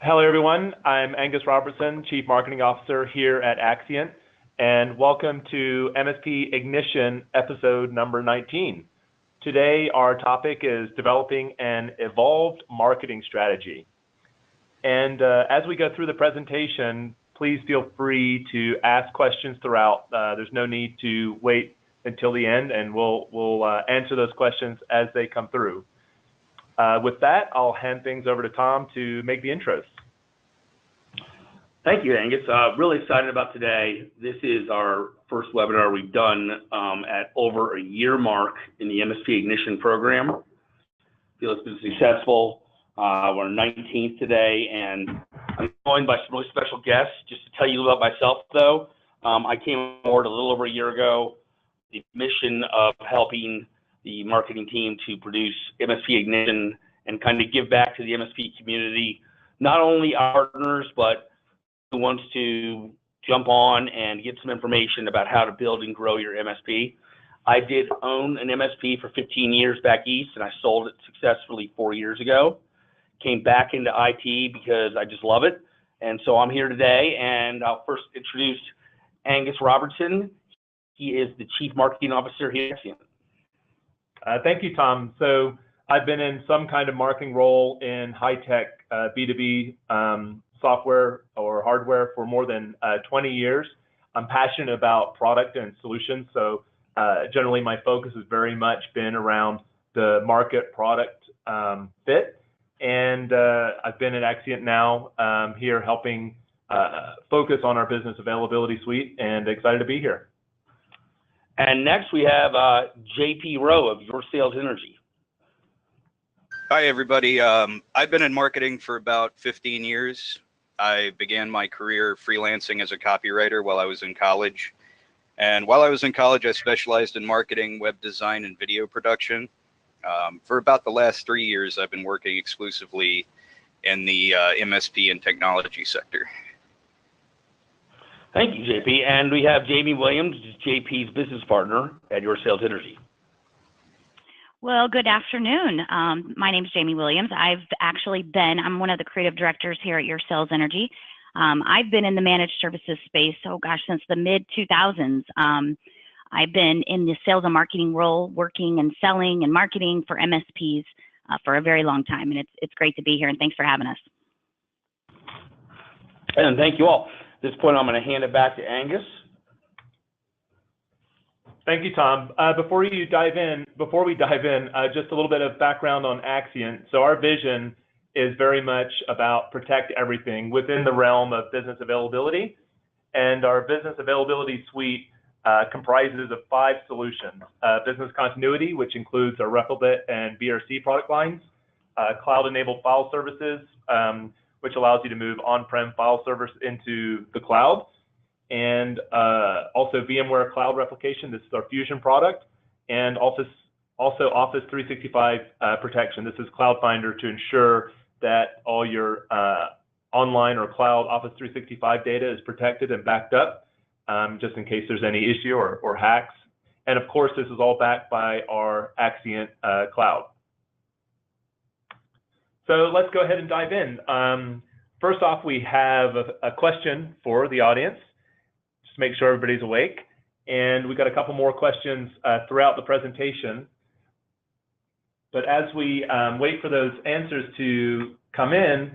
Hello, everyone. I'm Angus Robertson, Chief Marketing Officer here at Axient, and welcome to MSP Ignition episode number 19. Today, our topic is developing an evolved marketing strategy. And as we go through the presentation, please feel free to ask questions throughout. There's no need to wait until the end, and we'll answer those questions as they come through. With that, I'll hand things over to Tom to make the intros. Thank you, Angus. Really excited about today. This is our first webinar we've done at over a year mark in the MSP Ignition program. Feel it's been successful. We're 19th today, and I'm joined by some really special guests. Just to tell you about myself, though, I came on board a little over a year ago. The mission of helping the marketing team to produce MSP Ignition and kind of give back to the MSP community, not only our partners, but who wants to jump on and get some information about how to build and grow your MSP. I did own an MSP for 15 years back east, and I sold it successfully 4 years ago. Came back into IT because I just love it. And so I'm here today, and I'll first introduce Angus Robertson. He is the Chief Marketing Officer here at Axient. Thank you, Tom. So I've been in some kind of marketing role in high-tech B2B software or hardware for more than 20 years. I'm passionate about product and solutions, so generally my focus has very much been around the market product fit. And I've been at Axient now here helping focus on our business availability suite, and excited to be here. And next we have JP Rowe of Your Sales Energy. Hi, everybody. I've been in marketing for about 15 years. I began my career freelancing as a copywriter while I was in college. And while I was in college, I specialized in marketing, web design, and video production. For about the last 3 years, I've been working exclusively in the MSP and technology sector. Thank you, JP. And we have Jamie Williams, JP's business partner at Your Sales Energy. Well, good afternoon. My name is Jamie Williams. I'm one of the creative directors here at Your Sales Energy. I've been in the managed services space, since the mid-2000s. I've been in the sales and marketing role, working and selling and marketing for MSPs for a very long time, and it's great to be here, and thanks for having us. And thank you all. At this point, I'm going to hand it back to Angus. Thank you, Tom. Before we dive in, just a little bit of background on Axient. So our vision is very much about protect everything within the realm of business availability. And our business availability suite comprises of 5 solutions. Business continuity, which includes our Replit and BRC product lines, cloud-enabled file services, which allows you to move on-prem file servers into the cloud, and also VMware Cloud Replication. This is our Fusion product, and also Office 365 protection. This is Cloud Finder to ensure that all your online or cloud Office 365 data is protected and backed up, just in case there's any issue or hacks. And of course, this is all backed by our Axient cloud. So let's go ahead and dive in. First off, we have a question for the audience, just to make sure everybody's awake. And we've got a couple more questions throughout the presentation. But as we wait for those answers to come in,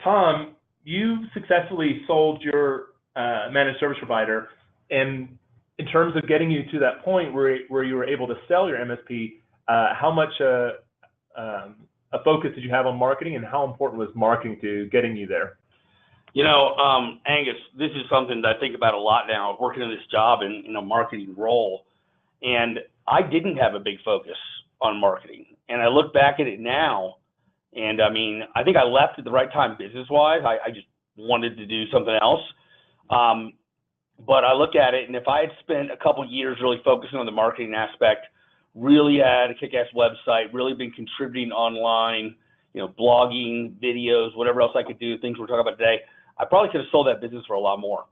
Tom, you successfully sold your managed service provider. And in terms of getting you to that point where you were able to sell your MSP, how much a focus did you have on marketing, and how important was marketing to getting you there? You know, Angus, this is something that I think about a lot now, working in this job in a marketing role. And I didn't have a big focus on marketing. And I look back at it now, and I mean, I think I left at the right time business-wise. I just wanted to do something else. But I look at it, and if I had spent a couple years really focusing on the marketing aspect, really had a kick-ass website, really been contributing online, blogging, videos, whatever else I could do, things we're talking about today, I probably could have sold that business for a lot more.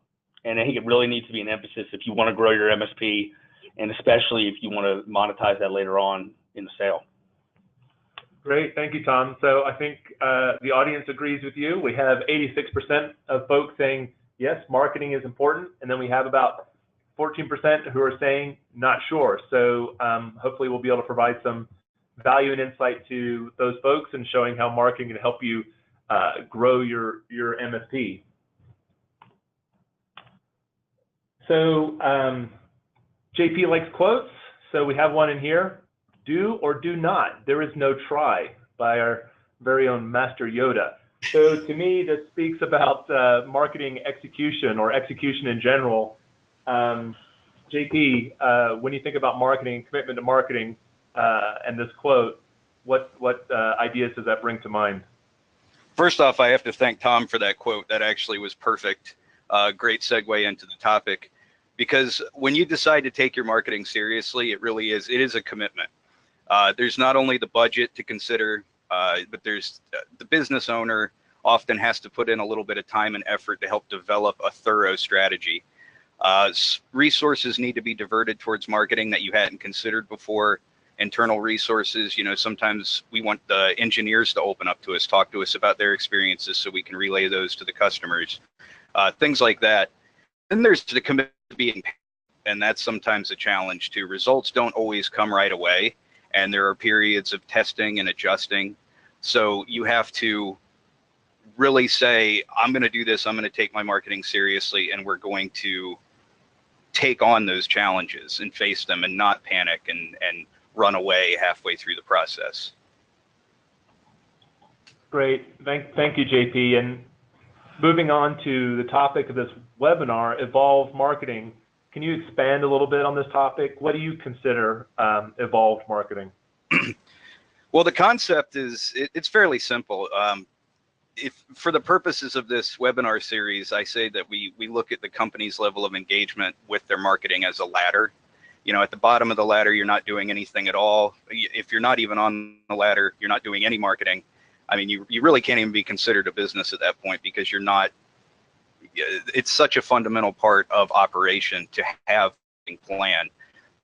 And I think it really needs to be an emphasis if you want to grow your MSP, and especially if you want to monetize that later on in the sale. Great, thank you, Tom. So I think the audience agrees with you. We have 86% of folks saying, yes, marketing is important. And then we have about 14% who are saying, not sure. So hopefully we'll be able to provide some value and insight to those folks and showing how marketing can help you grow your MSP. So JP likes quotes. So we have one in here. Do or do not. There is no try, by our very own Master Yoda. So to me, this speaks about marketing execution or execution in general. JP, when you think about marketing, commitment to marketing, and this quote, what ideas does that bring to mind? First off, I have to thank Tom for that quote. That actually was perfect. Great segue into the topic, because when you decide to take your marketing seriously, it is a commitment. There's not only the budget to consider, but there's the business owner often has to put in a little bit of time and effort to help develop a thorough strategy. Resources need to be diverted towards marketing that you hadn't considered before. Internal resources, sometimes we want the engineers to open up to us, talk to us about their experiences so we can relay those to the customers, things like that. Then there's the commitment to being paid, and that's sometimes a challenge too. Results don't always come right away, and there are periods of testing and adjusting. So you have to really say, I'm going to do this, I'm going to take my marketing seriously, and we're going to take on those challenges and face them and not panic and run away halfway through the process. Great, thank you, JP. And moving on to the topic of this webinar, Evolve Marketing. Can you expand a little bit on this topic? What do you consider evolved marketing? Well, the concept it's fairly simple. If for the purposes of this webinar series, I say that we look at the company's level of engagement with their marketing as a ladder. At the bottom of the ladder, you're not doing anything at all. If you're not even on the ladder, you're not doing any marketing. I mean, you really can't even be considered a business at that point, because you're not. It's such a fundamental part of operation to have a plan.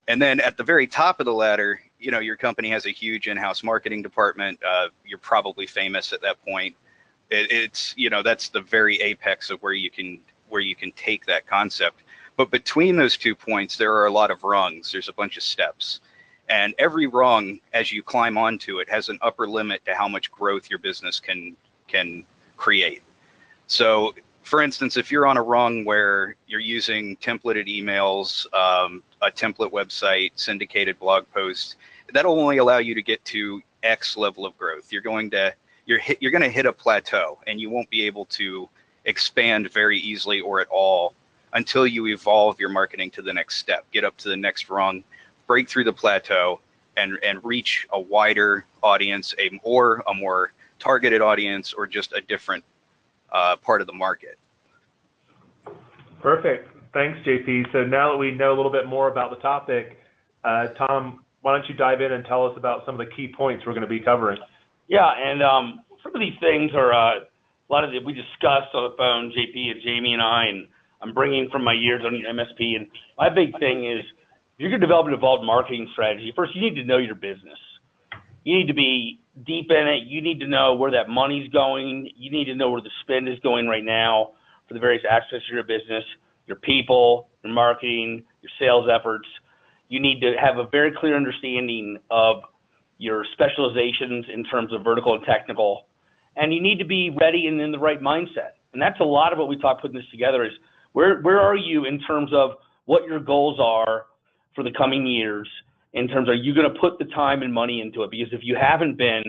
And then at the very top of the ladder, your company has a huge in-house marketing department. You're probably famous at that point. It's that's the very apex of where you can take that concept. But between those 2 points, there are a lot of rungs. There's a bunch of steps. And every rung, as you climb onto it, has an upper limit to how much growth your business can create. So, for instance, if you're on a rung where you're using templated emails, a template website, syndicated blog posts, that'll only allow you to get to X level of growth. You're going to hit a plateau, and you won't be able to expand very easily or at all until you evolve your marketing to the next step, get up to the next rung, break through the plateau, and reach a wider audience, a more targeted audience, or just a different part of the market. Perfect. Thanks, JP. So now that we know a little bit more about the topic, Tom, why don't you dive in and tell us about some of the key points we're going to be covering? Yeah, and some of these things are a lot of we discussed on the phone, JP and Jamie and I, and I'm bringing from my years on MSP. And my big thing is, if you're going to develop an evolved marketing strategy, first you need to know your business. You need to be deep in it. You need to know where that money's going. You need to know where the spend is going right now for the various aspects of your business, your people, your marketing, your sales efforts. You need to have a very clear understanding of your specializations in terms of vertical and technical. And you need to be ready and in the right mindset. And that's a lot of what we talk putting this together is where are you in terms of what your goals are for the coming years, in terms of, are you going to put the time and money into it? Because if you haven't been,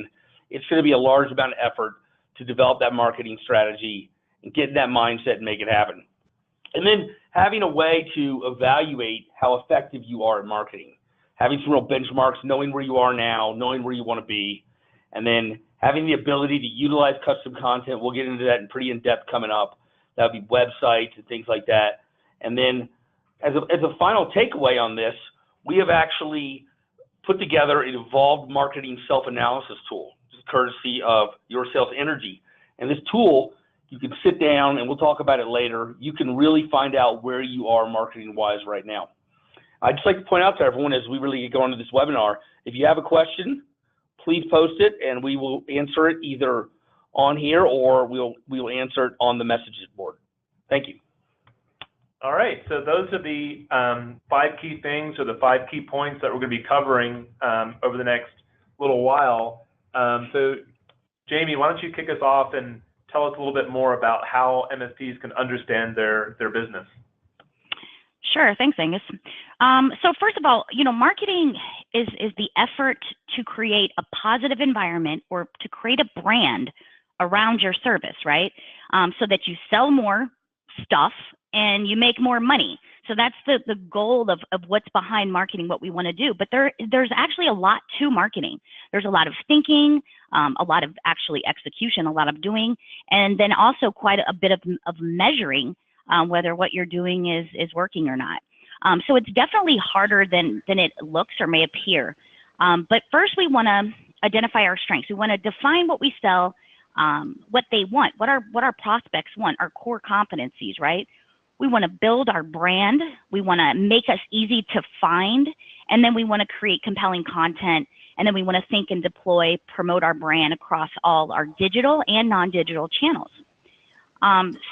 it's going to be a large amount of effort to develop that marketing strategy and get in that mindset and make it happen. And then having a way to evaluate how effective you are at marketing, having some real benchmarks, knowing where you are now, knowing where you want to be, and then having the ability to utilize custom content. We'll get into that in pretty in-depth coming up. That would be websites and things like that. And then as a final takeaway on this, we have actually put together an evolved marketing self-analysis tool, courtesy of Your Sales Energy. And this tool, you can sit down, and we'll talk about it later. You can really find out where you are marketing-wise right now. I'd just like to point out to everyone as we really get going into this webinar, if you have a question, please post it, and we will answer it either on here or we will answer it on the messages board. Thank you. All right, so those are the 5 key things or the 5 key points that we're going to be covering over the next little while. So Jamie, why don't you kick us off and tell us a little bit more about how MSPs can understand their business? Sure, thanks, Angus. So first of all, marketing is the effort to create a positive environment or to create a brand around your service, right? So that you sell more stuff and you make more money. So that's the goal of what's behind marketing, what we want to do. But there's actually a lot to marketing. There's a lot of thinking, a lot of actually execution, a lot of doing, and then also quite a bit of measuring whether what you're doing is working or not. So it's definitely harder than it looks or may appear. But first we want to identify our strengths. We want to define what we sell, what they want, what our prospects want, our core competencies, right? We want to build our brand. We want to make us easy to find. And then we want to create compelling content. And then we want to think and deploy, promote our brand across all our digital and non-digital channels.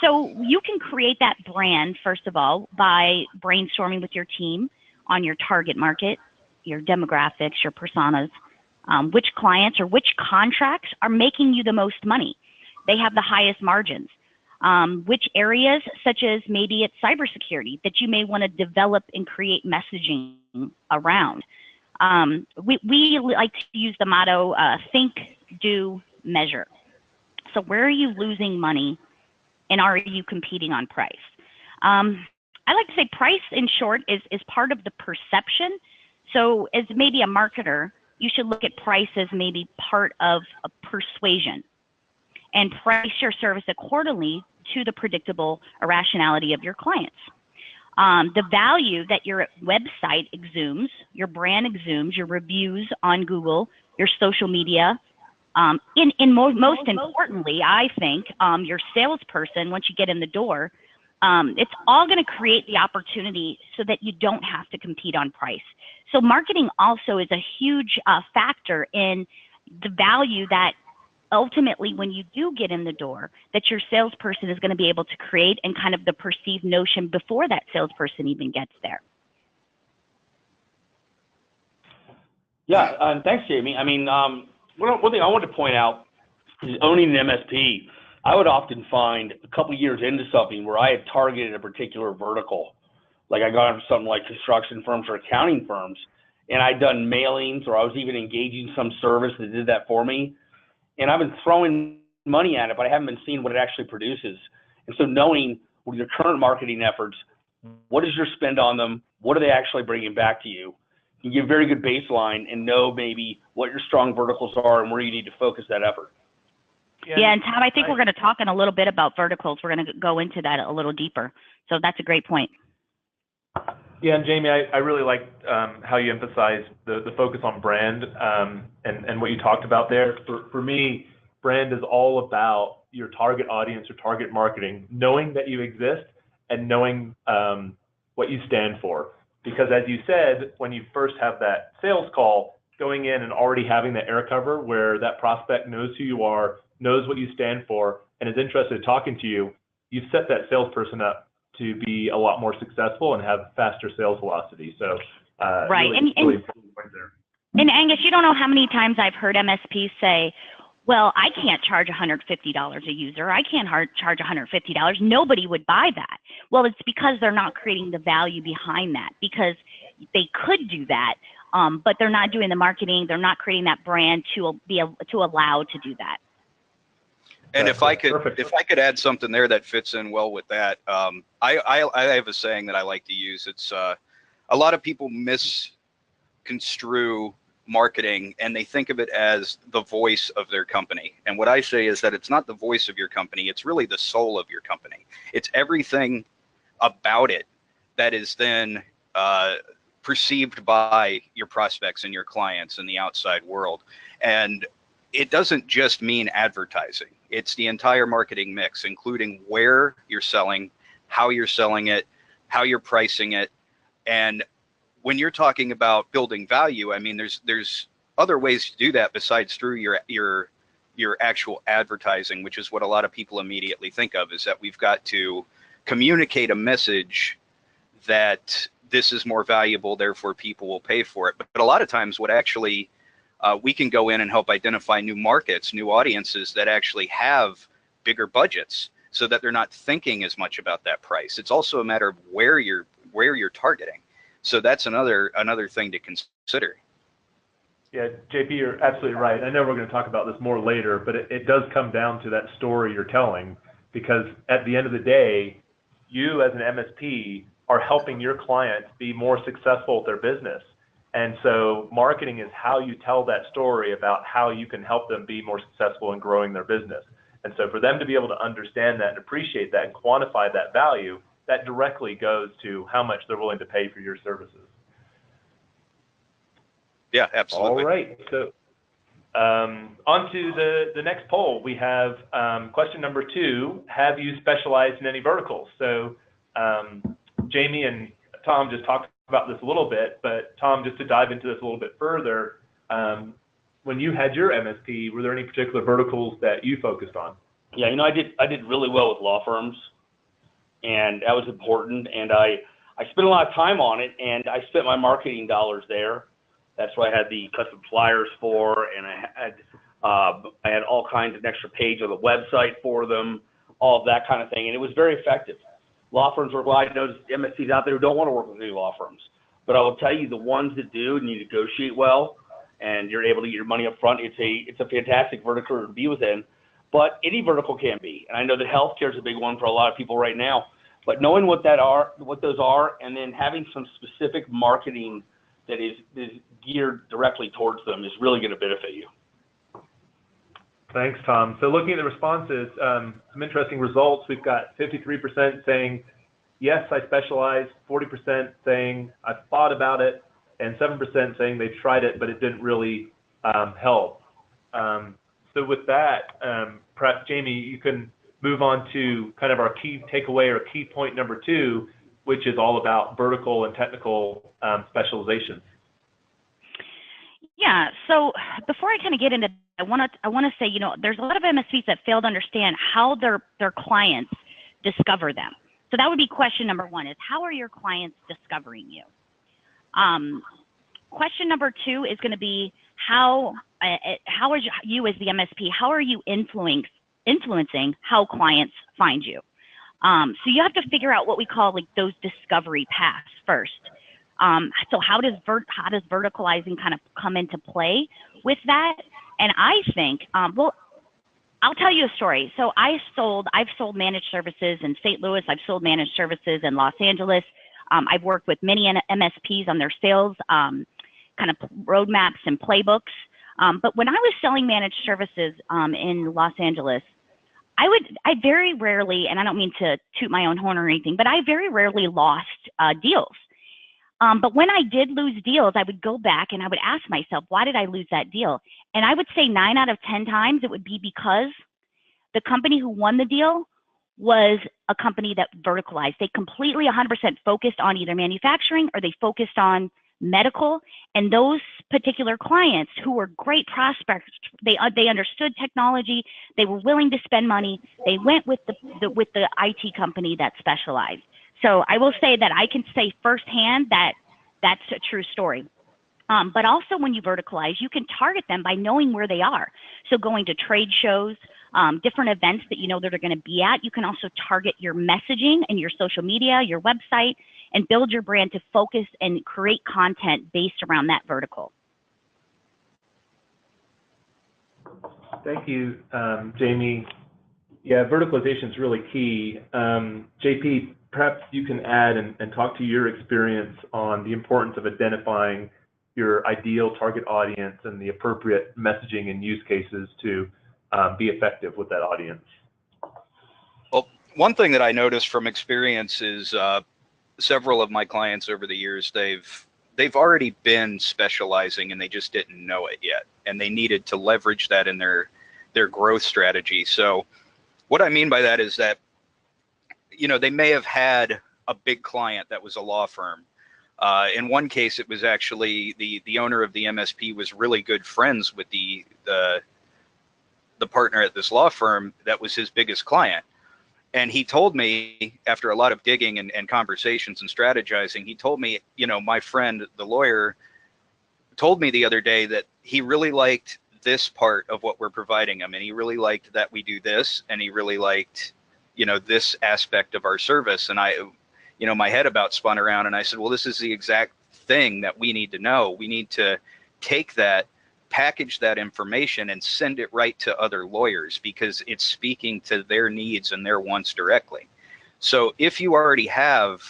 So you can create that brand, first of all, by brainstorming with your team on your target market, your demographics, your personas, which clients or which contracts are making you the most money. They have the highest margins. Which areas, such as maybe it's cybersecurity, that you may want to develop and create messaging around. We like to use the motto, think, do, measure. So where are you losing money, and are you competing on price? I like to say price, in short, is part of the perception. So as maybe a marketer, you should look at price as maybe part of a persuasion and price your service accordingly to the predictable irrationality of your clients. The value that your website exudes, your brand exudes, your reviews on Google, your social media, most importantly, I think, your salesperson, once you get in the door, it's all going to create the opportunity so that you don't have to compete on price. So marketing also is a huge factor in the value that ultimately, when you do get in the door, that your salesperson is going to be able to create and kind of the perceived notion before that salesperson even gets there. Yeah, thanks, Jamie. I mean, one thing I wanted to point out is owning an MSP. I would often find a couple years into something where I had targeted a particular vertical. Like I got into something like construction firms or accounting firms, and I'd done mailings, or I was even engaging some service that did that for me. And I've been throwing money at it, but I haven't been seeing what it actually produces. And so knowing with your current marketing efforts, what is your spend on them? What are they actually bringing back to you? You can give a very good baseline and know maybe what your strong verticals are and where you need to focus that effort. Yeah, and Todd, I think we're going to talk in a little bit about verticals. We're going to go into that a little deeper. So that's a great point. Yeah, and Jamie, I really liked how you emphasized the focus on brand and what you talked about there. For me, brand is all about your target audience or target marketing, knowing that you exist and knowing what you stand for. Because as you said, when you first have that sales call, going in and already having the air cover where that prospect knows who you are, knows what you stand for, and is interested in talking to you, you've set that salesperson up to be a lot more successful and have faster sales velocity. So right, really, and really important point there. And Angus, you don't know how many times I've heard MSPs say, well, I can't charge $150 a user. I can't charge $150. Nobody would buy that. Well, it's because they're not creating the value behind that, because they could do that, but they're not doing the marketing. They're not creating that brand to allow to do that. And if I could add something there that fits in well with that, I have a saying that I like to use. It's a lot of people misconstrue marketing and they think of it as the voice of their company. And what I say is that it's not the voice of your company. It's really the soul of your company. It's everything about it that is then perceived by your prospects and your clients and the outside world. And it doesn't just mean advertising. It's the entire marketing mix, including where you're selling, how you're selling it, how you're pricing it. And when you're talking about building value, I mean, there's other ways to do that besides through your actual advertising, which is what a lot of people immediately think of, is that we've got to communicate a message that this is more valuable, therefore people will pay for it. But a lot of times what actually we can go in and help identify new markets, new audiences that actually have bigger budgets so that they're not thinking as much about that price. It's also a matter of where you're targeting. So that's another thing to consider. Yeah, JP, you're absolutely right. I know we're going to talk about this more later, but it does come down to that story you're telling, because at the end of the day, you as an MSP are helping your clients be more successful at their business. And so marketing is how you tell that story about how you can help them be more successful in growing their business. And so for them to be able to understand that and appreciate that and quantify that value, that directly goes to how much they're willing to pay for your services. Yeah, absolutely. All right. So on to the next poll. We have question number 2. Have you specialized in any verticals? So Jamie and Tom just talked about this a little bit, but Tom, just to dive into this a little bit further, when you had your MSP, were there any particular verticals that you focused on? Yeah, I did really well with law firms, and that was important. And I spent a lot of time on it, and I spent my marketing dollars there. That's what I had the custom flyers for, and I had all kinds of extra page on the website for them, all of that kind of thing, and it was very effective. Law firms were, well, I noticed MSPs out there who don't want to work with any law firms, but I will tell you, the ones that do, and you negotiate well, and you're able to get your money up front, it's a fantastic vertical to be within. But any vertical can be, and I know that healthcare is a big one for a lot of people right now. But knowing what those are, and then having some specific marketing that is geared directly towards them is really going to benefit you. Thanks, Tom. So looking at the responses, some interesting results. We've got 53% saying, yes, I specialize, 40% saying I've thought about it, and 7% saying they've tried it, but it didn't really help. So with that, perhaps, Jamie, you can move on to kind of our key takeaway or key point number 2, which is all about vertical and technical specialization. Yeah, so before I kind of get into that, I want to say, there's a lot of MSPs that fail to understand how their clients discover them. So that would be question number 1, is how are your clients discovering you? Question number 2 is going to be how is you as the MSP, how are you influencing how clients find you? So you have to figure out what we call like those discovery paths first. So how does verticalizing kind of come into play with that? And I think, well, I'll tell you a story. So I've sold managed services in St. Louis. I've sold managed services in Los Angeles. I've worked with many MSPs on their sales kind of roadmaps and playbooks. But when I was selling managed services in Los Angeles, I very rarely, and I don't mean to toot my own horn or anything, but I very rarely lost deals. But when I did lose deals, I would go back and I would ask myself, why did I lose that deal? And I would say 9 out of 10 times it would be because the company who won the deal was a company that verticalized. They completely 100% focused on either manufacturing or they focused on medical. And those particular clients who were great prospects, they understood technology, they were willing to spend money, they went with the IT company that specialized. So I will say that I can say firsthand that that's a true story. But also when you verticalize, you can target them by knowing where they are. So going to trade shows, different events that you know that they're going to be at. You can also target your messaging and your social media, your website, and build your brand to focus and create content based around that vertical. Thank you, Jamie. Yeah, verticalization is really key. JP, perhaps you can add and talk to your experience on the importance of identifying your ideal target audience and the appropriate messaging and use cases to be effective with that audience. Well, one thing that I noticed from experience is several of my clients over the years, they've already been specializing and they just didn't know it yet, and they needed to leverage that in their growth strategy. So what I mean by that is that, they may have had a big client that was a law firm, In one case, it was actually the owner of the MSP was really good friends with the partner at this law firm that was his biggest client. And he told me, after a lot of digging and conversations and strategizing, he told me, you know, my friend, the lawyer, told me the other day that he really liked this part of what we're providing him. And he really liked that we do this. And he really liked, you know, this aspect of our service. And I, you know, my head about spun around and I said, well, this is the exact thing that we need to know. We need to take that, package that information and send it right to other lawyers because it's speaking to their needs and their wants directly. So if you already have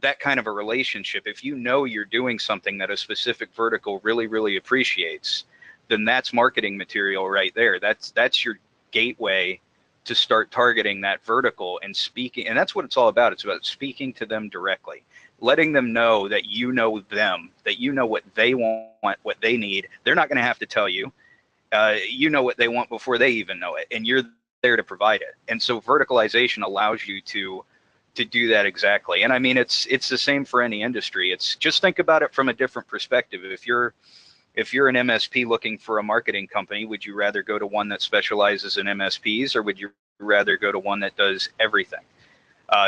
that kind of a relationship, if you know you're doing something that a specific vertical really, really appreciates, then that's marketing material right there. That's your gateway to start targeting that vertical and speaking. And that's what it's all about. It's about speaking to them directly, letting them know that you know them, that you know what they want, what they need. They're not going to have to tell you. You know what they want before they even know it, and you're there to provide it. And so verticalization allows you to do that exactly. And I mean, it's the same for any industry. It's just think about it from a different perspective. If you're an MSP looking for a marketing company, would you rather go to one that specializes in MSPs, or would you rather go to one that does everything?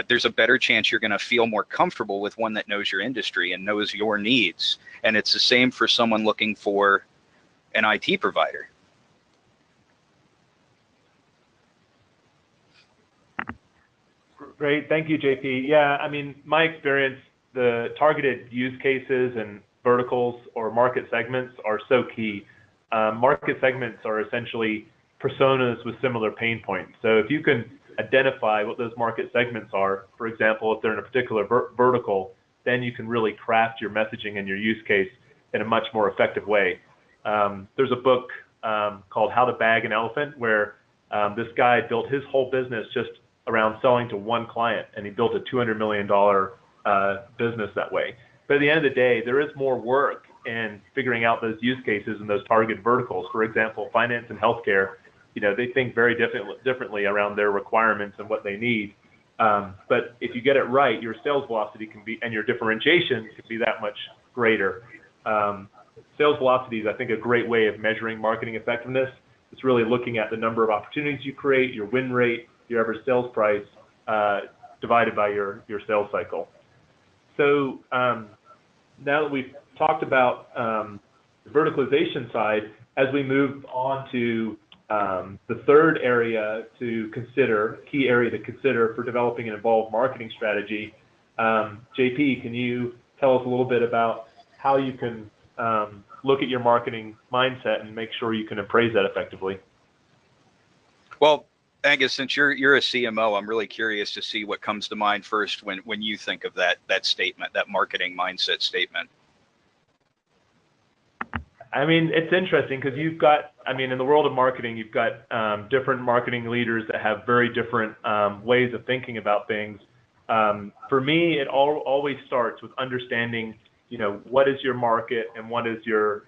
There's a better chance you're going to feel more comfortable with one that knows your industry and knows your needs. And it's the same for someone looking for an IT provider. Great. Thank you, JP. Yeah, I mean, my experience, the targeted use cases and verticals or market segments are so key. Market segments are essentially personas with similar pain points. So if you can identify what those market segments are, for example, if they're in a particular vertical, then you can really craft your messaging and your use case in a much more effective way. There's a book called How to Bag an Elephant, where this guy built his whole business just around selling to one client, and he built a $200 million business that way. But at the end of the day, there is more work in figuring out those use cases and those target verticals. For example, finance and healthcare, you know, they think very differently around their requirements and what they need. But if you get it right, your sales velocity can be, and your differentiation can be that much greater. Sales velocity is, I think, a great way of measuring marketing effectiveness. It's really looking at the number of opportunities you create, your win rate, your average sales price, divided by your sales cycle. So now that we've talked about the verticalization side, as we move on to the third area to consider, key area to consider for developing an involved marketing strategy, JP, can you tell us a little bit about how you can look at your marketing mindset and make sure you can appraise that effectively? Well, Angus, since you're a CMO, I'm really curious to see what comes to mind first when you think of that statement, that marketing mindset statement. I mean, it's interesting because you've got, I mean, in the world of marketing, you've got different marketing leaders that have very different ways of thinking about things. For me, it always starts with understanding, you know, what is your market and what is your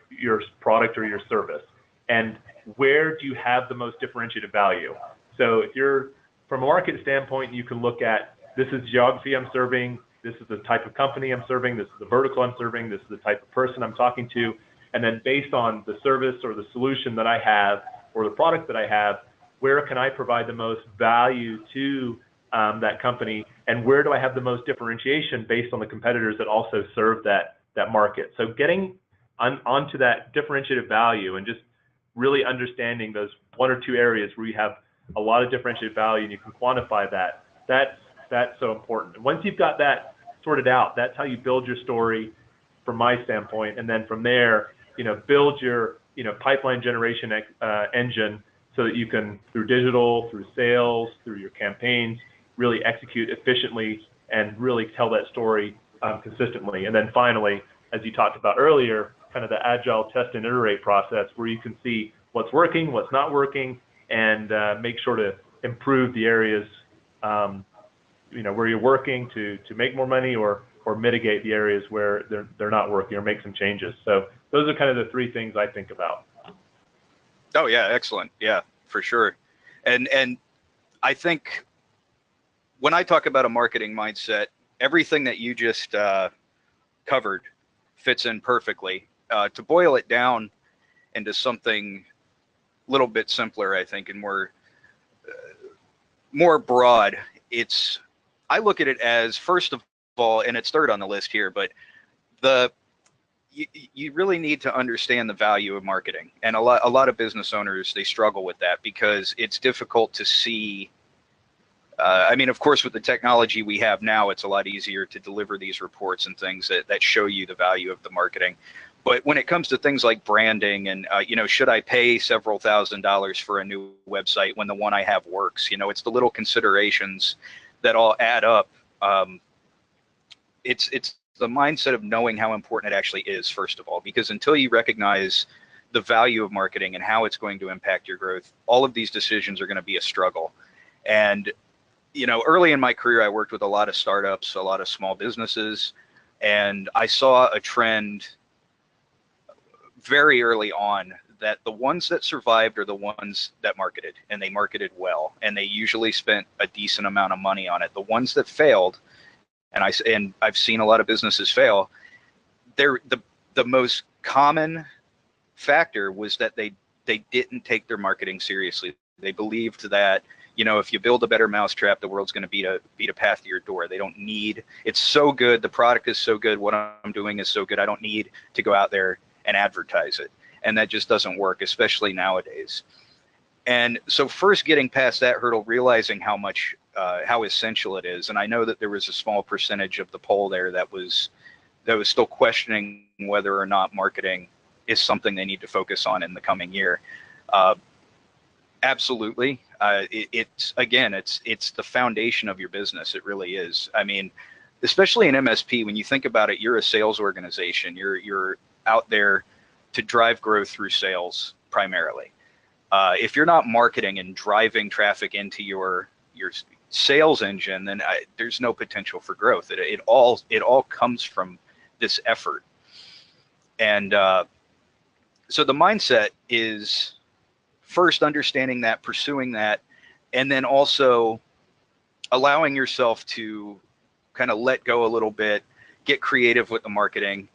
product or your service, and where do you have the most differentiated value. So if you're, from a market standpoint, you can look at, this is geography I'm serving, this is the type of company I'm serving, this is the vertical I'm serving, this is the type of person I'm talking to. And then based on the service or the solution that I have or the product that I have, where can I provide the most value to that company, and where do I have the most differentiation based on the competitors that also serve that market. So getting onto that differentiated value and just really understanding those one or two areas where you have a lot of differentiated value and you can quantify that, that's so important. And once you've got that sorted out, that's how you build your story from my standpoint. And then from there, you know, build your, you know, pipeline generation engine so that you can, through digital, through sales, through your campaigns, really execute efficiently and really tell that story consistently. And then finally, as you talked about earlier, kind of the agile test and iterate process where you can see what's working, what's not working, and make sure to improve the areas, you know, where you're working to make more money, or mitigate the areas where they're not working, or make some changes. So those are kind of the three things I think about. Oh yeah, excellent. Yeah, for sure. And I think when I talk about a marketing mindset, everything that you just covered fits in perfectly. To boil it down into something a little bit simpler, I think, and more broad, I look at it as, first of all, and it's third on the list here, but you really need to understand the value of marketing. And a lot of business owners, they struggle with that because it's difficult to see. I mean, of course, with the technology we have now, it's a lot easier to deliver these reports and things that show you the value of the marketing. But when it comes to things like branding and, should I pay several $1,000s for a new website when the one I have works? It's the little considerations that all add up. It's the mindset of knowing how important it actually is, first of all, because until you recognize the value of marketing and how it's going to impact your growth, all of these decisions are going to be a struggle. And, early in my career, I worked with a lot of startups, a lot of small businesses, and I saw a trend very early on that the ones that survived are the ones that marketed, and they marketed well, and they usually spent a decent amount of money on it. The ones that failed, and I've seen a lot of businesses fail, the most common factor was that they didn't take their marketing seriously. They believed that, if you build a better mousetrap, the world's going to beat a path to your door. They don't need, it's so good, the product is so good, what I'm doing is so good, I don't need to go out there and advertise it. And that just doesn't work, especially nowadays. And so first getting past that hurdle, realizing how essential it is. And I know that there was a small percentage of the poll there that was still questioning whether or not marketing is something they need to focus on in the coming year. Absolutely. It's the foundation of your business. It really is. I mean, especially in MSP, when you think about it, you're a sales organization. You're out there to drive growth through sales primarily. If you're not marketing and driving traffic into your sales engine, then there's no potential for growth. It all comes from this effort. And so the mindset is first understanding that, pursuing that, and then also allowing yourself to kind of let go a little bit, get creative with the marketing,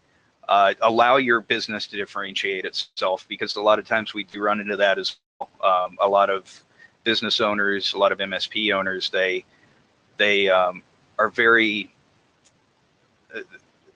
allow your business to differentiate itself, because a lot of times we do run into that as well. A lot of business owners, a lot of MSP owners, they are very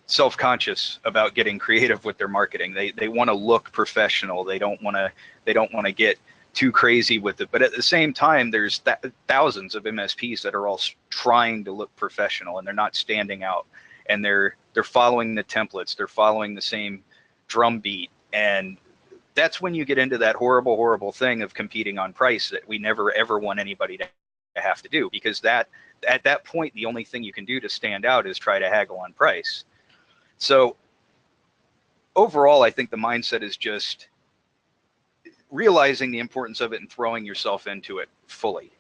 self-conscious about getting creative with their marketing. They want to look professional. They don't want to get too crazy with it. But at the same time, there's thousands of MSPs that are all trying to look professional, and they're not standing out. And they're following the templates. They're following the same drum beat. And that's when you get into that horrible, horrible thing of competing on price that we never, ever want anybody to have to do, because at that point, the only thing you can do to stand out is try to haggle on price. So overall, I think the mindset is just realizing the importance of it and throwing yourself into it fully.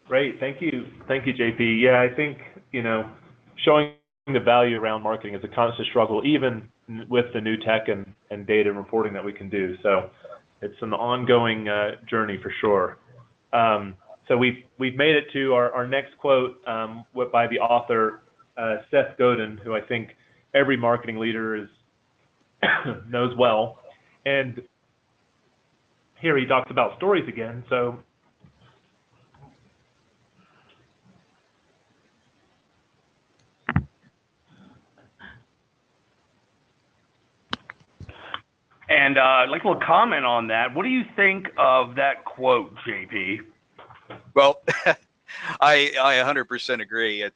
Great. Thank you, JP. Yeah, I think, showing the value around marketing is a constant struggle, even with the new tech and data and reporting that we can do. So it's an ongoing journey for sure. So we've made it to our next quote by the author, Seth Godin, who I think every marketing leader knows well. And here he talks about stories again. So and I'd like a comment on that. What do you think of that quote, JP? Well, I 100% agree.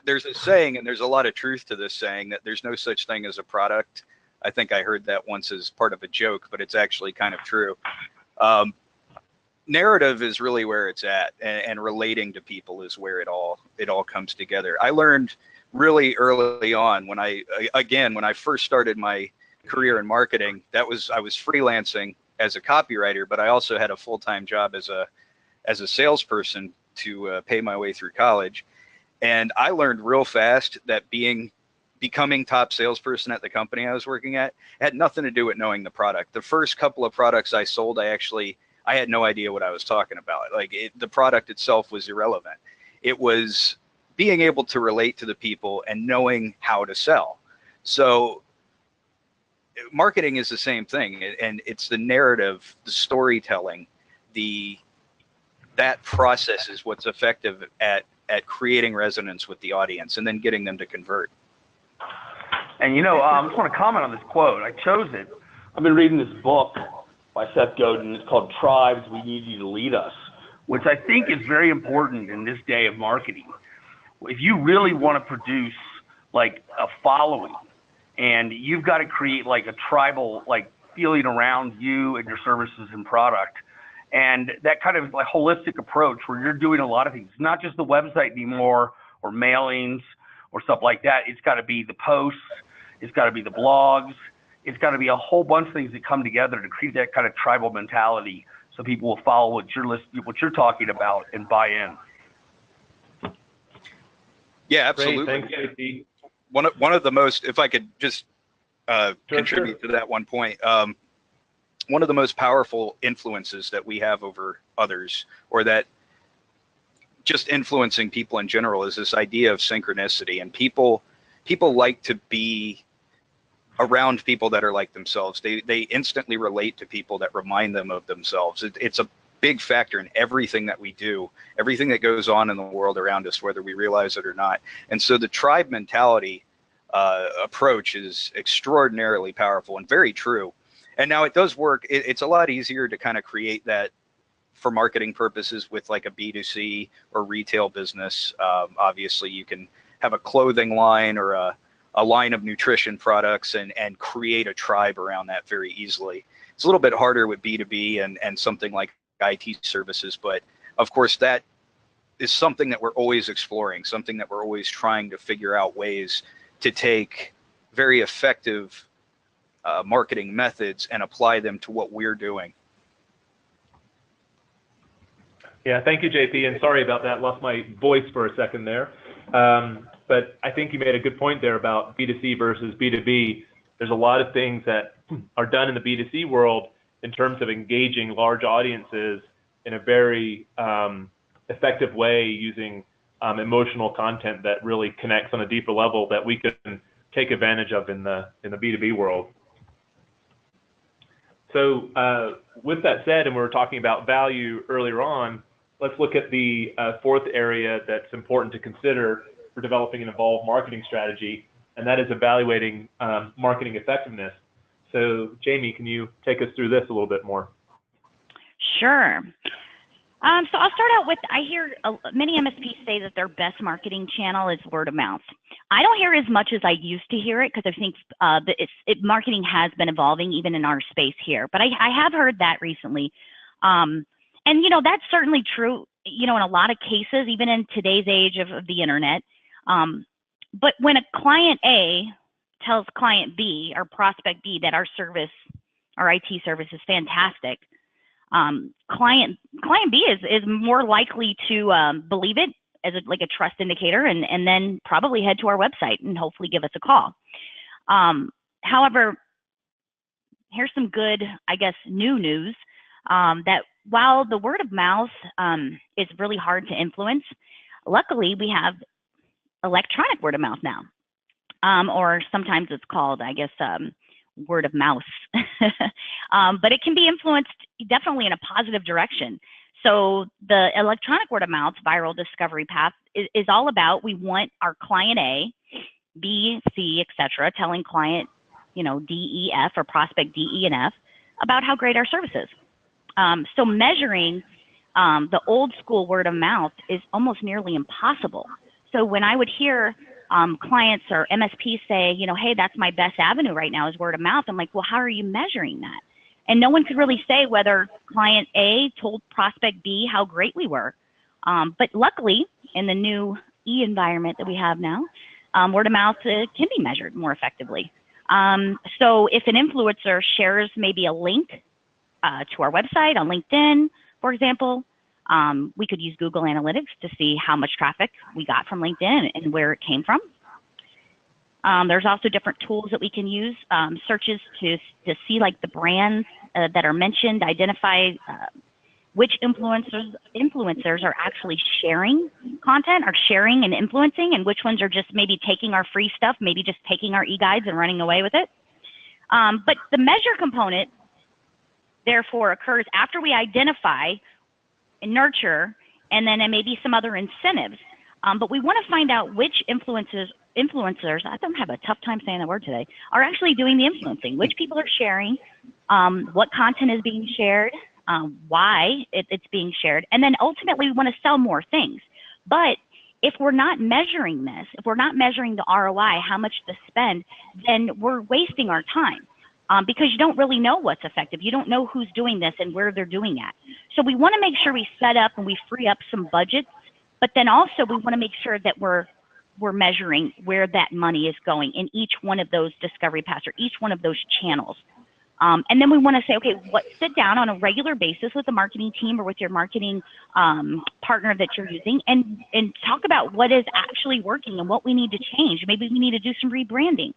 There's a saying, and there's a lot of truth to this saying, that there's no such thing as a product. I think I heard that once as part of a joke, but it's actually kind of true. Narrative is really where it's at, and relating to people is where it all comes together. I learned really early on when I first started my career in marketing, I was freelancing as a copywriter, but I also had a full-time job as a salesperson to pay my way through college. And I learned real fast that becoming top salesperson at the company I was working at had nothing to do with knowing the product. The first couple of products I sold, I had no idea what I was talking about. The product itself was irrelevant. It was being able to relate to the people and knowing how to sell. So marketing is the same thing, and it's the narrative, the storytelling, that process is what's effective at creating resonance with the audience and then getting them to convert. And I just want to comment on this quote. I chose it. I've been reading this book by Seth Godin. It's called Tribes, We Need You to Lead Us, which I think is very important in this day of marketing. If you really want to produce like a following, and you've got to create like a tribal like feeling around you and your services and product, and that kind of like holistic approach where you're doing a lot of things, not just the website anymore or mailings or stuff like that. It's got to be the posts, it's got to be the blogs, it's got to be a whole bunch of things that come together to create that kind of tribal mentality, so people will follow what you're talking about and buy in. Yeah, absolutely. Great. Thanks, JP. One of the most, if I could just contribute to that one point, one of the most powerful influences that we have over others, or that just influencing people in general, is this idea of synchronicity. And people like to be around people that are like themselves. They instantly relate to people that remind them of themselves. It's a big factor in everything that we do, everything that goes on in the world around us, whether we realize it or not. And so the tribe mentality approach is extraordinarily powerful and very true. And now it does work. It's a lot easier to kind of create that for marketing purposes with like a B2C or retail business. Obviously, you can have a clothing line or a line of nutrition products and create a tribe around that very easily. It's a little bit harder with B2B and something like IT services, but of course that is something that we're always exploring, something that we're always trying to figure out ways to take very effective marketing methods and apply them to what we're doing. Yeah, thank you, JP, and sorry about that. Lost my voice for a second there. But I think you made a good point there about B2C versus B2B. There's a lot of things that are done in the B2C world in terms of engaging large audiences in a very effective way, using emotional content that really connects on a deeper level that we can take advantage of in the B2B world. So with that said, and we were talking about value earlier on, let's look at the fourth area that's important to consider for developing an evolved marketing strategy, and that is evaluating marketing effectiveness. So Jamie, can you take us through this a little bit more? Sure. So I'll start out with, I hear many MSPs say that their best marketing channel is word of mouth. I don't hear as much as I used to hear it, because I think marketing has been evolving even in our space here. But I have heard that recently. And, that's certainly true, in a lot of cases, even in today's age of the internet. But when a client A tells client B or prospect B that our service, our IT service is fantastic, client B is more likely to believe it as a trust indicator, and then probably head to our website and hopefully give us a call. However, here's some good, new news, that while the word of mouth is really hard to influence, luckily we have electronic word of mouth now, or sometimes it's called, word of mouth. But it can be influenced definitely in a positive direction. So the electronic word of mouth viral discovery path is all about, we want our client A, B, C, etc., telling client, D, E, F, or prospect D, E, and F about how great our service is. So measuring the old school word of mouth is almost nearly impossible. So when I would hear clients or MSPs say, hey, that's my best avenue right now is word of mouth, I'm like, well, how are you measuring that? And no one could really say whether client A told prospect B how great we were. But luckily, in the new environment that we have now, word of mouth can be measured more effectively. So if an influencer shares maybe a link to our website on LinkedIn, for example, we could use Google Analytics to see how much traffic we got from LinkedIn and where it came from. There's also different tools that we can use, searches to see like the brands that are mentioned, identify which influencers are actually sharing content, are sharing and influencing, and which ones are just maybe taking our free stuff, maybe just taking our e-guides and running away with it. But the measure component, therefore, occurs after we identify and nurture, and then maybe some other incentives. But we want to find out which influencers, I don't have a tough time saying the word today, are actually doing the influencing, which people are sharing, what content is being shared, why it's being shared, and then ultimately we want to sell more things. But if we're not measuring this, if we're not measuring the ROI, how much to spend, then we're wasting our time. Because you don't really know what's effective. You don't know who's doing this and where they're doing that. So we want to make sure we set up and we free up some budgets, but then also we want to make sure that we're measuring where that money is going in each one of those discovery paths or each one of those channels. And then we want to say, okay, sit down on a regular basis with the marketing team or with your marketing partner that you're using and talk about what is actually working and what we need to change. Maybe we need to do some rebranding.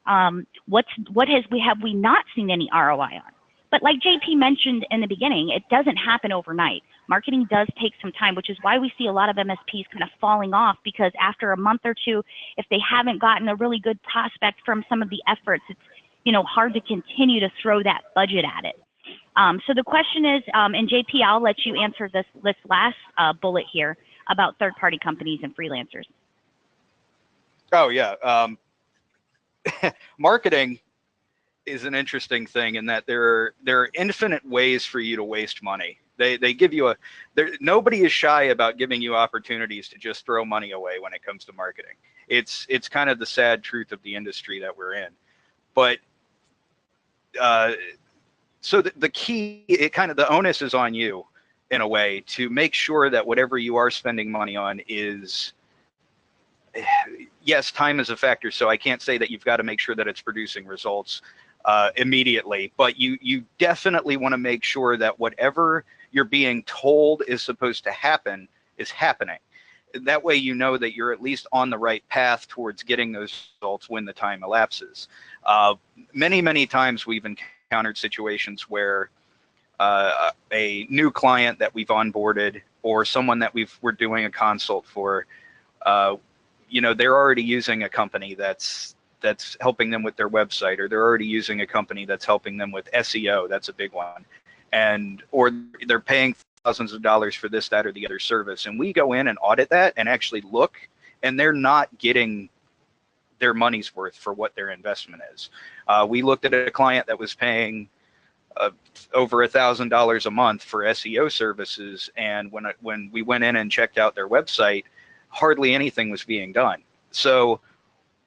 Have we not seen any ROI on? But like JP mentioned in the beginning, it doesn't happen overnight. Marketing does take some time, which is why we see a lot of MSPs kind of falling off, because after a month or two, if they haven't gotten a really good prospect from some of the efforts, it's hard to continue to throw that budget at it. So the question is, and JP, I'll let you answer this last bullet here about third-party companies and freelancers. Oh yeah. Marketing is an interesting thing in that there are infinite ways for you to waste money. They give you nobody is shy about giving you opportunities to just throw money away when it comes to marketing. It's kind of the sad truth of the industry that we're in. But so the key, the onus is on you in a way to make sure that whatever you are spending money on is, yes, time is a factor, so I can't say that you've got to make sure that it's producing results immediately, but you definitely want to make sure that whatever you're being told is supposed to happen is happening. That way you know that you're at least on the right path towards getting those results when the time elapses. Many times we've encountered situations where a new client that we've onboarded or someone that we're doing a consult for, they're already using a company that's helping them with their website, or they're already using a company that's helping them with SEO. That's a big one. Or they're paying thousands of dollars for this, that, or the other service. And we go in and audit that and actually look, and they're not getting their money's worth for what their investment is. We looked at a client that was paying over $1,000 a month for SEO services. And when we went in and checked out their website, hardly anything was being done. So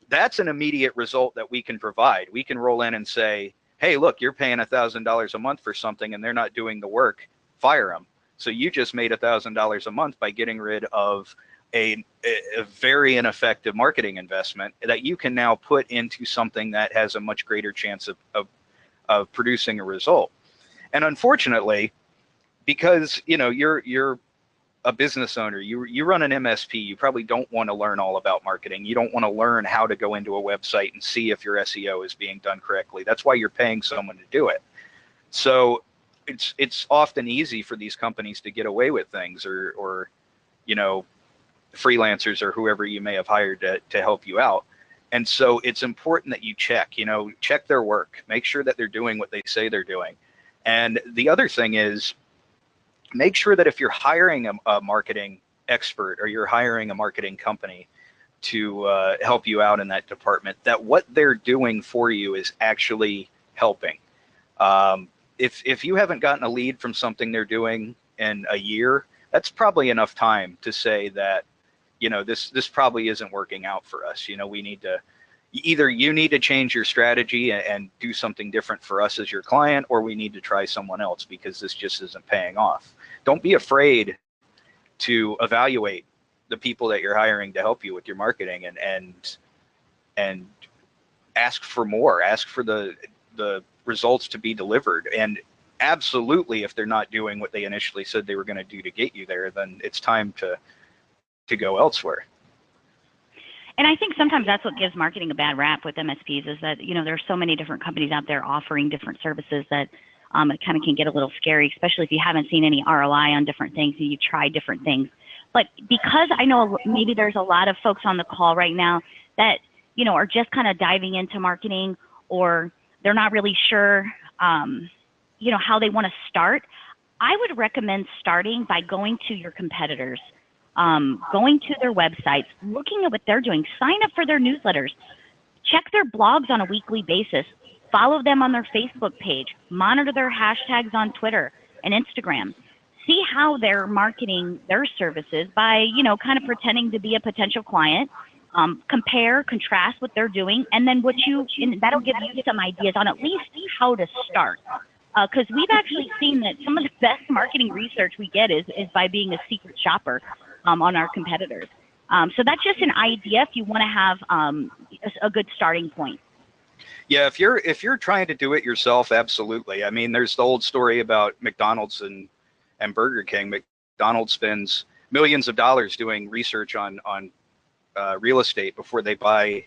that's an immediate result that we can provide. We can roll in and say, hey, look, you're paying $1,000 a month for something and they're not doing the work, fire them. So you just made $1,000 a month by getting rid of a very ineffective marketing investment that you can now put into something that has a much greater chance of producing a result. And unfortunately, because you're a business owner, you run an MSP, you probably don't want to learn all about marketing. You don't want to learn how to go into a website and see if your SEO is being done correctly. That's why you're paying someone to do it. So it's often easy for these companies to get away with things, or freelancers or whoever you may have hired to help you out. And so it's important that you check their work, make sure that they're doing what they say they're doing. And the other thing is, make sure that if you're hiring a marketing expert or you're hiring a marketing company to help you out in that department, that what they're doing for you is actually helping. If you haven't gotten a lead from something they're doing in a year, that's probably enough time to say that, this probably isn't working out for us. We need to, either you need to change your strategy and do something different for us as your client, or we need to try someone else because this just isn't paying off. Don't be afraid to evaluate the people that you're hiring to help you with your marketing, and ask for more, ask for the results to be delivered. And absolutely, if they're not doing what they initially said they were going to do to get you there, then it's time to go elsewhere. And I think sometimes that's what gives marketing a bad rap with MSPs, is that, there's so many different companies out there offering different services that It kind of can get a little scary, especially if you haven't seen any ROI on different things and you try different things. But because I know maybe there's a lot of folks on the call right now that, you know, are just kind of diving into marketing, or they're not really sure, you know, how they want to start, I would recommend starting by going to your competitors, going to their websites, looking at what they're doing, sign up for their newsletters, check their blogs on a weekly basis, follow them on their Facebook page, monitor their hashtags on Twitter and Instagram. See how they're marketing their services by, you know, kind of pretending to be a potential client. Compare, contrast what they're doing, and then and that'll give you some ideas on at least how to start. Because we've actually seen that some of the best marketing research we get is by being a secret shopper on our competitors. So that's just an idea if you want to have a good starting point. Yeah, if you're trying to do it yourself, absolutely. I mean, there's the old story about McDonald's and Burger King. McDonald's spends millions of dollars doing research on real estate before they buy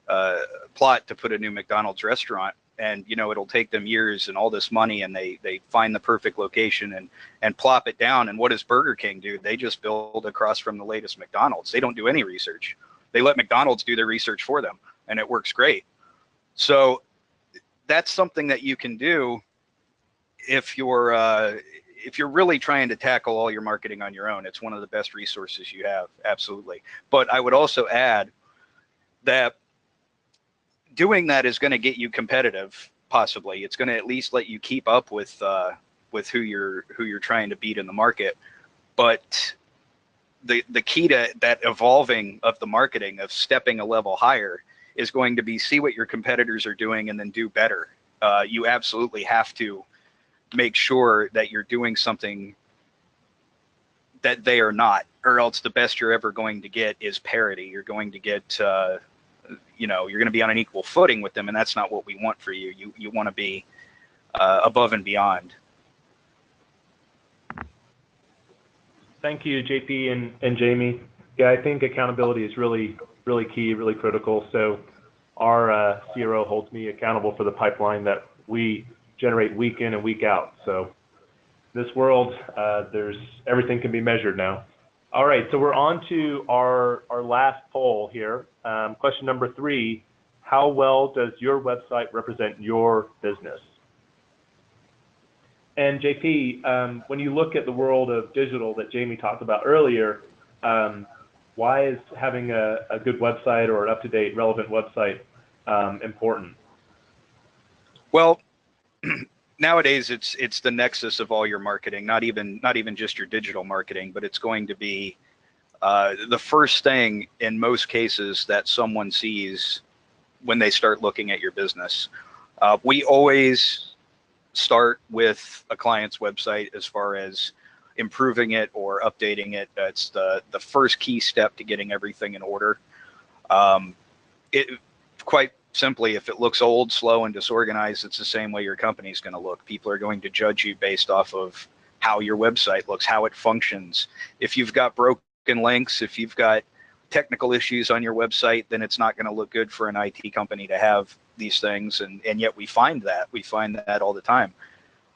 a plot to put a new McDonald's restaurant. And, you know, it'll take them years and all this money, and they find the perfect location and plop it down. And what does Burger King do? They just build across from the latest McDonald's. They don't do any research. They let McDonald's do their research for them, and it works great. So that's something that you can do if you're really trying to tackle all your marketing on your own. It's one of the best resources you have, absolutely. But I would also add that doing that is going to get you competitive, possibly. It's going to at least let you keep up with who you're trying to beat in the market. But the key to that evolving of the marketing, of stepping a level higher, is going to be see what your competitors are doing and then do better. You absolutely have to make sure that you're doing something that they are not, or else the best you're ever going to get is parity. You're going to get, you know, you're going to be on an equal footing with them, and that's not what we want for you. You want to be above and beyond. Thank you, JP and Jamie. Yeah, I think accountability is really key, really critical. So our CRO holds me accountable for the pipeline that we generate week in and week out. So this world, everything can be measured now. All right, so we're on to our last poll here. Question number 3, how well does your website represent your business? And JP, when you look at the world of digital that Jamie talked about earlier, why is having a good website or an up-to-date, relevant website important? Well, nowadays it's the nexus of all your marketing, not even just your digital marketing, but it's going to be the first thing in most cases that someone sees when they start looking at your business. We always start with a client's website as far as improving it or updating it. That's the first key step to getting everything in order. Quite simply, if it looks old, slow, and disorganized, it's the same way your company's going to look. People are going to judge you based off of how your website looks, how it functions. If you've got broken links, if you've got technical issues on your website, then it's not going to look good for an IT company to have these things. And yet we find that all the time.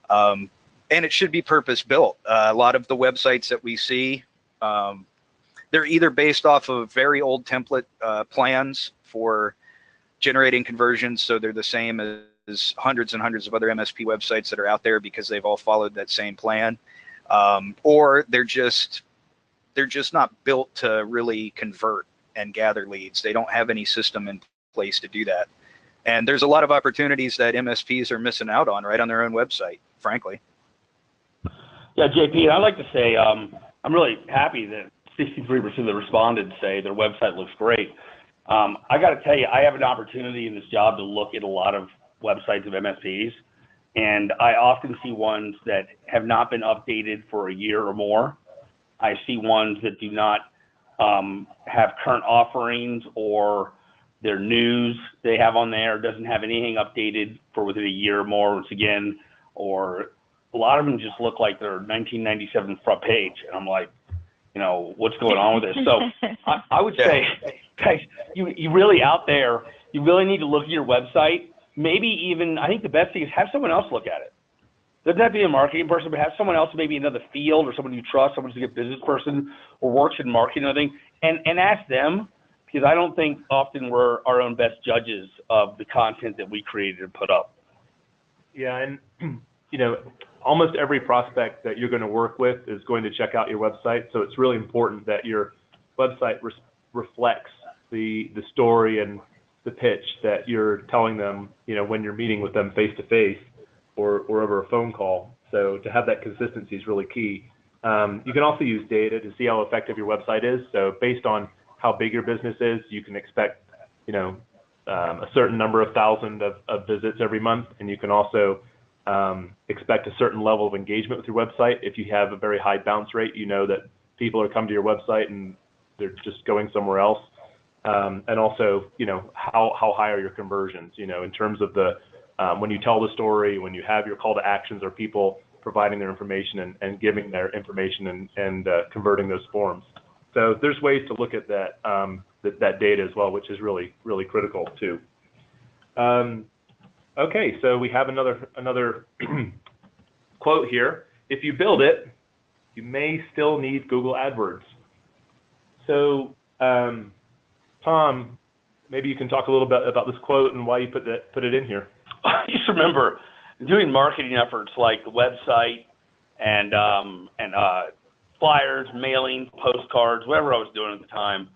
And it should be purpose built. A lot of the websites that we see, they're either based off of very old template plans for generating conversions, so they're the same as hundreds and hundreds of other MSP websites that are out there because they've all followed that same plan, or they're just not built to really convert and gather leads. They don't have any system in place to do that, and there's a lot of opportunities that MSPs are missing out on right on their own website, frankly. Yeah, JP, I'd like to say I'm really happy that 63% of the respondents say their website looks great. I got to tell you, I have an opportunity in this job to look at a lot of websites of MSPs, and I often see ones that have not been updated for a year or more. I see ones that do not have current offerings, or their news they have on there doesn't have anything updated for within a year or more, once again, or a lot of them just look like they're 1997 front page. And I'm like, you know, what's going on with this? So I would say, guys, you really out there, you really need to look at your website. Maybe even, I think the best thing is have someone else look at it. doesn't have to be a marketing person, but have someone else maybe in another field or someone you trust, someone who's a good business person or works in marketing or anything, and ask them, because I don't think often we're our own best judges of the content that we created and put up. Yeah, and almost every prospect that you're going to work with is going to check out your website. So it's really important that your website reflects the story and the pitch that you're telling them, when you're meeting with them face to face or over a phone call. So to have that consistency is really key. You can also use data to see how effective your website is. So based on how big your business is, you can expect, a certain number of thousand of visits every month, and you can also expect a certain level of engagement with your website. If you have a very high bounce rate, that people are coming to your website and they're just going somewhere else. And also, how high are your conversions, in terms of the, when you tell the story, when you have your call to actions, are people providing their information and giving their information and converting those forms. So there's ways to look at that, that data as well, which is really, really critical too. Okay, so we have another quote here. If you build it, you may still need Google AdWords. So, Tom, maybe you can talk a little bit about this quote and why you put it in here. I just remember doing marketing efforts like the website and flyers, mailing, postcards, whatever I was doing at the time.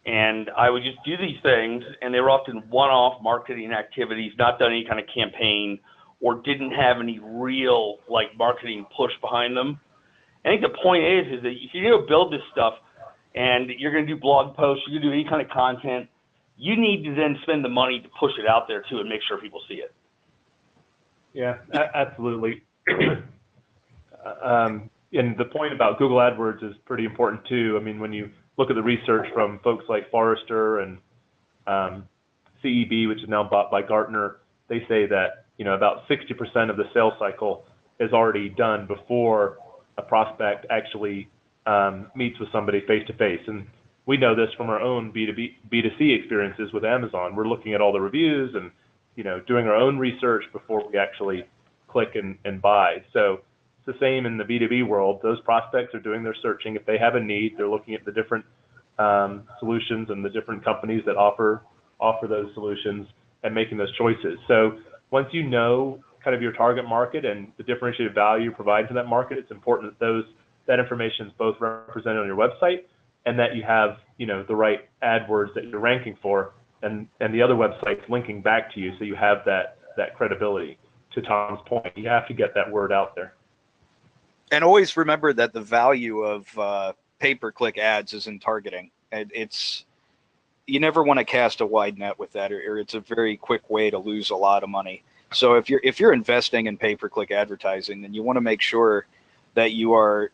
And I would just do these things, and they were often one-off marketing activities, not done any kind of campaign, or didn't have any real marketing push behind them. I think the point is that if you're going to build this stuff and you're going to do blog posts, you're going to do any kind of content, you need to then spend the money to push it out there too and make sure people see it. Yeah, absolutely. And the point about Google AdWords is pretty important too. I mean, when you look at the research from folks like Forrester and CEB, which is now bought by Gartner, they say that about 60% of the sales cycle is already done before a prospect actually meets with somebody face to face. And we know this from our own B2C experiences with Amazon. We're looking at all the reviews and doing our own research before we actually click and buy. So it's the same in the B2B world. Those prospects are doing their searching. If they have a need, they're looking at the different solutions and the different companies that offer those solutions and making those choices. So once you know kind of your target market and the differentiated value you provide to that market, it's important that that information is both represented on your website and that you have the right AdWords that you're ranking for and the other websites linking back to you, so you have that credibility. To Tom's point, you have to get that word out there. And always remember that the value of pay-per-click ads is in targeting. You never want to cast a wide net with that, or it's a very quick way to lose a lot of money. So if you're investing in pay-per-click advertising, then you want to make sure that you are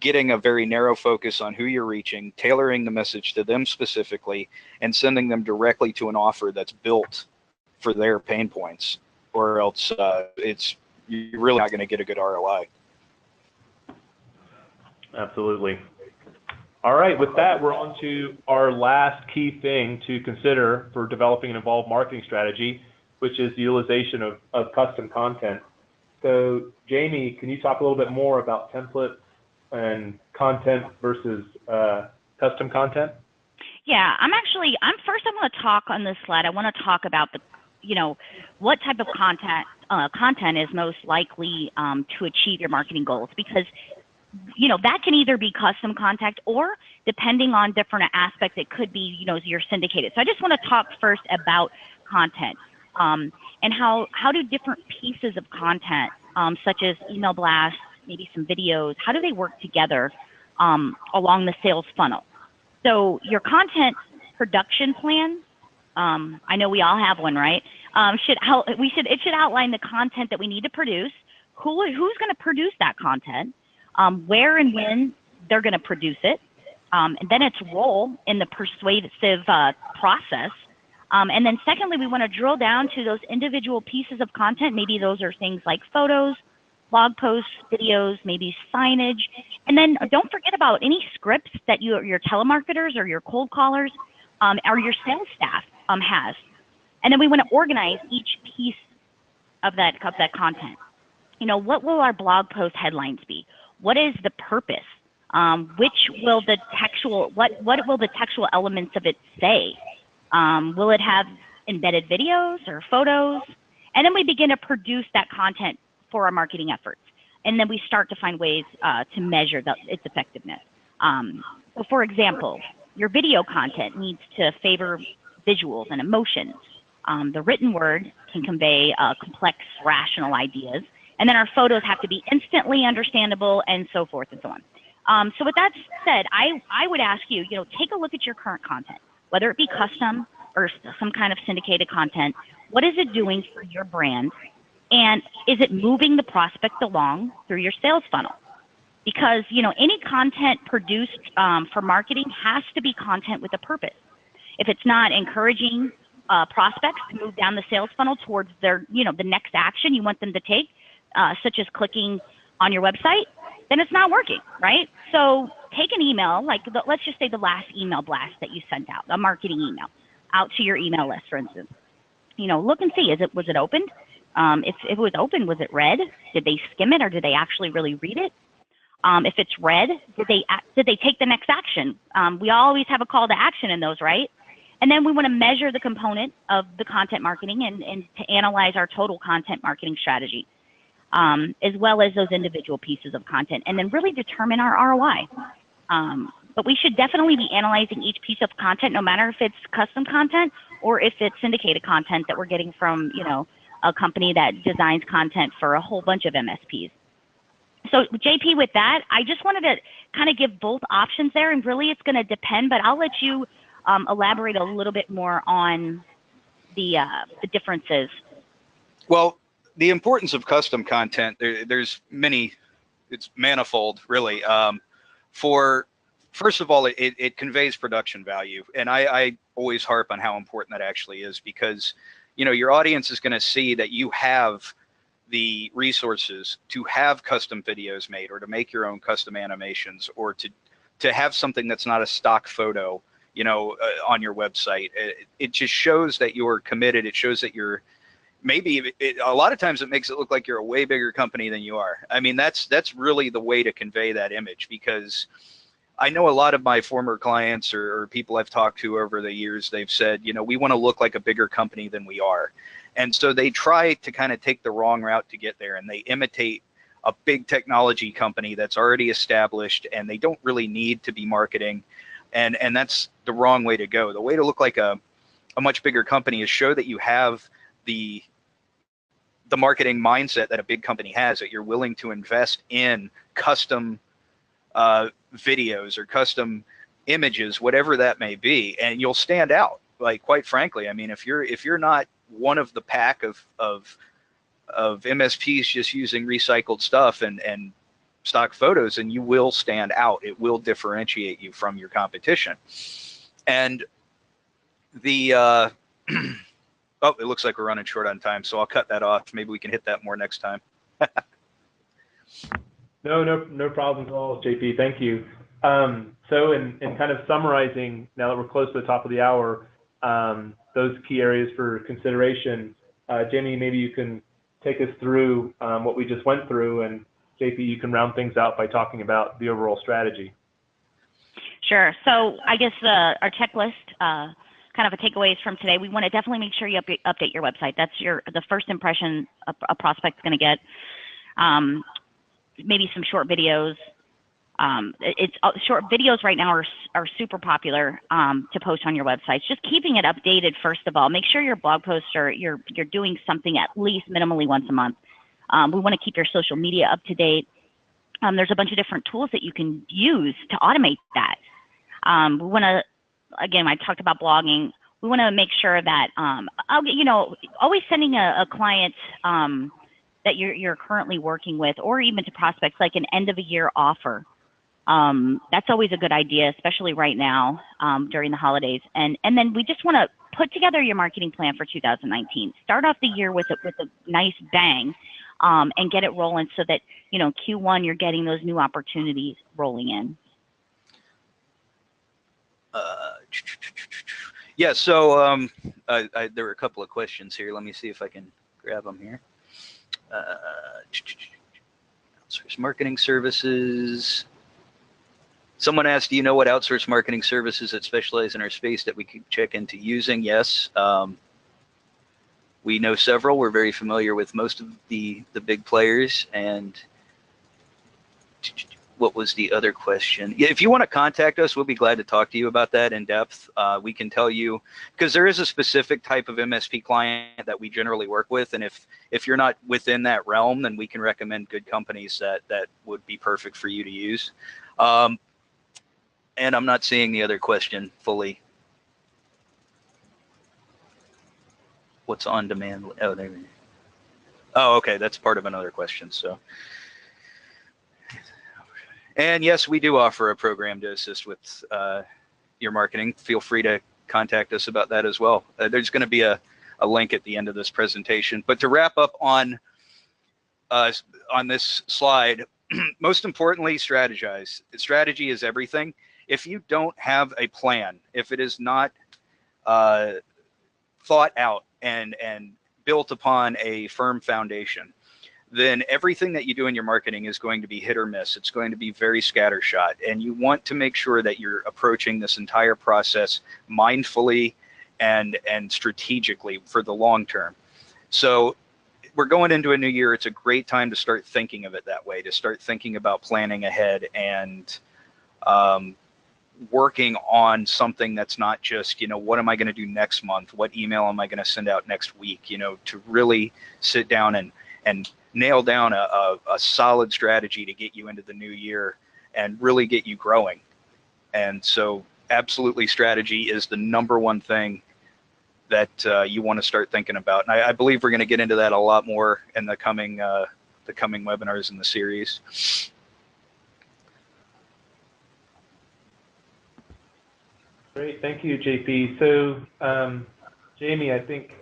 getting a very narrow focus on who you're reaching, tailoring the message to them specifically, and sending them directly to an offer that's built for their pain points, or else you're really not going to get a good ROI. Absolutely. All right, with that, we're on to our last key thing to consider for developing an evolved marketing strategy, which is the utilization of custom content. So, Jamie, can you talk a little bit more about template and content versus custom content? Yeah, I'm going to talk on this slide. I want to talk about what type of content is most likely to achieve your marketing goals, because that can either be custom content, or depending on different aspects, it could be, your syndicated. So I just want to talk first about content and how do different pieces of content, such as email blasts, maybe some videos, how do they work together along the sales funnel? So your content production plan, I know we all have one, right? It should outline the content that we need to produce, who's going to produce that content, where and when they're going to produce it, and then its role in the persuasive process. And then secondly, we want to drill down to those individual pieces of content. Maybe those are things like photos, blog posts, videos, maybe signage. And then don't forget about any scripts that your telemarketers or your cold callers or your sales staff has. And then we want to organize each piece of that content. What will our blog post headlines be? What is the purpose? Which will the textual, what will the textual elements of it say? Will it have embedded videos or photos? And then we begin to produce that content for our marketing efforts. And then we start to find ways to measure its effectiveness. So for example, your video content needs to favor visuals and emotions. The written word can convey complex, rational ideas. And then our photos have to be instantly understandable, and so forth and so on. So with that said, I would ask you, take a look at your current content, whether it be custom or some kind of syndicated content. What is it doing for your brand? And is it moving the prospect along through your sales funnel? Because, any content produced for marketing has to be content with a purpose. If it's not encouraging prospects to move down the sales funnel towards their, the next action you want them to take, such as clicking on your website, then it's not working, right? So take an email, let's just say the last email blast that you sent out, a marketing email, out to your email list, for instance. Look and see, was it opened? If it was open, was it read? Did they skim it, or did they actually really read it? If it's read, did they take the next action? We always have a call to action in those, right? And then we want to measure the component of the content marketing and to analyze our total content marketing strategy, as well as those individual pieces of content, and then really determine our ROI. But we should definitely be analyzing each piece of content, no matter if it's custom content or if it's syndicated content that we're getting from, a company that designs content for a whole bunch of MSPs. So JP, with that, I just wanted to kind of give both options there, and really it's going to depend, but I'll let you elaborate a little bit more on the differences. Well, the importance of custom content, there's many, it's manifold, really. First of all, it conveys production value. And I always harp on how important that actually is, because, your audience is going to see that you have the resources to have custom videos made, or to make your own custom animations, or to have something that's not a stock photo, on your website. It just shows that you're committed. It shows that you're, a lot of times it makes it look like you're a way bigger company than you are. I mean, that's really the way to convey that image, because I know a lot of my former clients or people I've talked to over the years, they've said, we want to look like a bigger company than we are. And so they try to kind of take the wrong route to get there, and they imitate a big technology company that's already established, and they don't really need to be marketing. And that's the wrong way to go. The way to look like a much bigger company is show that you have the marketing mindset that a big company has, that you're willing to invest in custom videos or custom images, whatever that may be, and you'll stand out. Like, quite frankly, I mean, if you're not one of the pack of MSPs just using recycled stuff and stock photos, and you will stand out. It will differentiate you from your competition. And the oh, it looks like we're running short on time, so I'll cut that off. Maybe we can hit that more next time. No problem at all, JP. Thank you. So in kind of summarizing, now that we're close to the top of the hour, those key areas for consideration, Jamie, maybe you can take us through what we just went through, and JP, you can round things out by talking about the overall strategy. Sure. So I guess our checklist, kind of a takeaways from today, we want to definitely make sure you update your website. That's the first impression a prospect's going to get. Maybe some short videos. Short videos right now are super popular to post on your websites. Just keeping it updated, first of all. Make sure your blog posts you're doing something at least minimally once a month. We want to keep your social media up to date. There's a bunch of different tools that you can use to automate that. We want to, again, I talked about blogging. We want to make sure that, always sending a client that you're currently working with, or even to prospects, like an end of a year offer. That's always a good idea, especially right now during the holidays. And then we just want to put together your marketing plan for 2019. Start off the year with a nice bang, and get it rolling so that, Q1 you're getting those new opportunities rolling in. Yeah, so there were a couple of questions here. Let me see if I can grab them here. Outsource marketing services. Someone asked, do you know what outsource marketing services that specialize in our space that we could check into using? Yes. We know several. We're very familiar with most of the big players. And what was the other question? Yeah, if you want to contact us, we'll be glad to talk to you about that in depth. We can tell you, because there is a specific type of MSP client that we generally work with. And if you're not within that realm, then we can recommend good companies that would be perfect for you to use. And I'm not seeing the other question fully. What's on demand? Oh, there. Oh, okay. That's part of another question. So, and yes, we do offer a program to assist with your marketing. Feel free to contact us about that as well. There's going to be a link at the end of this presentation. But to wrap up on this slide, most importantly, strategize. Strategy is everything. If you don't have a plan, if it is not thought out and built upon a firm foundation, then everything that you do in your marketing is going to be hit or miss. It's going to be very scattershot. And you want to make sure that you're approaching this entire process mindfully and strategically for the long term. So we're going into a new year. It's a great time to start thinking of it that way, to start thinking about planning ahead and working on something that's not just, what am I going to do next month? What email am I going to send out next week? To really sit down and nail down a solid strategy to get you into the new year and really get you growing. And so absolutely, strategy is the #1 thing that you want to start thinking about. And I believe we're going to get into that a lot more in the coming webinars in the series. Great, thank you, JP. So, Jamie, I think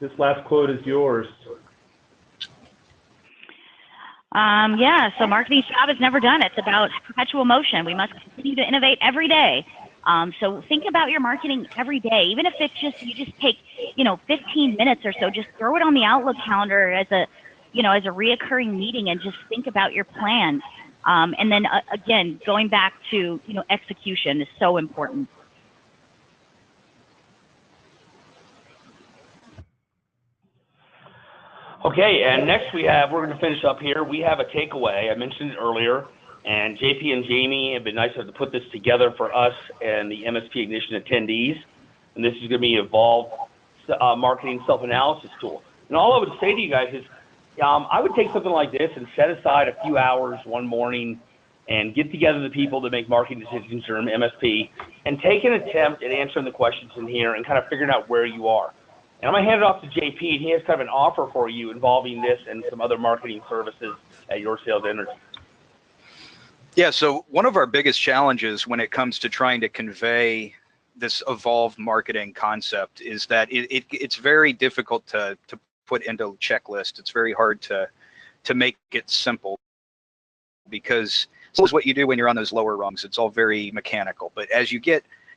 this last quote is yours. Yeah, so marketing's job is never done. It's about perpetual motion. We must continue to innovate every day. So think about your marketing every day, even if it's you just take, 15 minutes or so, just throw it on the Outlook calendar as a reoccurring meeting and just think about your plan. And then again, going back to, execution is so important. Okay, and next we're going to finish up here. We have a takeaway. I mentioned it earlier, and JP and Jamie have been nice enough to put this together for us and the MSP Ignition attendees. And this is going to be Evolved Marketing Self-Analysis Tool. And all I would say to you guys is, I would take something like this and set aside a few hours one morning and get together the people that make marketing decisions or MSP and take an attempt at answering the questions in here and kind of figuring out where you are. And I'm going to hand it off to JP, and he has kind of an offer for you involving this and some other marketing services at Your Sales Energy. Yeah, so one of our biggest challenges when it comes to trying to convey this evolved marketing concept is that it's very difficult to put into a checklist. It's very hard to make it simple because this is what you do when you're on those lower rungs. It's all very mechanical. But as you